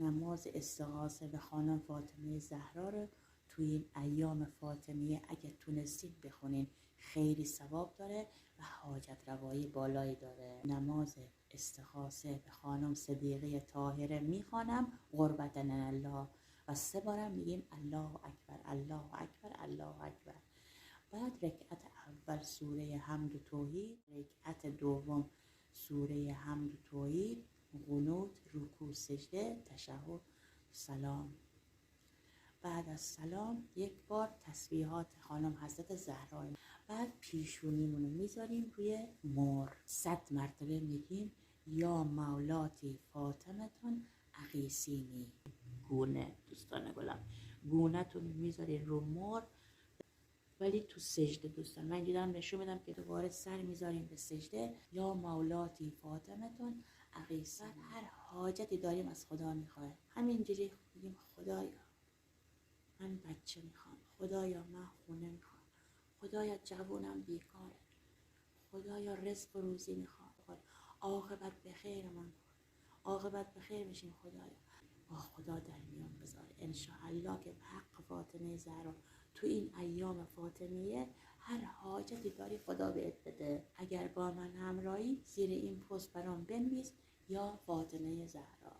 نماز استغاثه به خانم فاطمه زهرا رو توی این ایام فاطمیه اگه تونستید بخونین، خیلی ثواب داره و حاجت روایی بالایی داره. نماز استغاثه به خانم صدیقه طاهره میخوانم قربتن الله و 3 بارم میگیم الله اکبر الله اکبر الله اکبر. بعد رکعت اول سوره حمد و توحید، رکعت دوم سوره حمد و توحید، قنوت، رکوع، سجده، تشهد، سلام. بعد از سلام 1 بار تسبیحات خانم حضرت زهرا. بعد پیشونیمونو میذاریم روی مر، 100 مرتبه میگیم یا مولاتی فاطمتون اغیثینی. گونه دوستان گلم، گونه تون میذارین رو مر ولی تو سجده دوستان. من دیدم نشون میدم که دوباره سر میذاریم به سجده یا مولاتی فاطمتون اغیثینی. هر حاجتی داریم از خدا میخوایم، همینجوری میگیم خدایا من بچه میخوام، خدایا من خونه میخوام، خدایا جوونم بیکاره، خدایا رزق و روزی میخوام، عاقبت به خیر من کن، عاقبت به خیر بشیم خدایا. با خدا در میان بذاره انشاءالله که به حق فاطمه زهرا تو این ایام فاطمیه هر حاجتی داری خدا بهت بده. اگر با من همراهی زیر این پست برام بنویس یا فاطمه زهرا.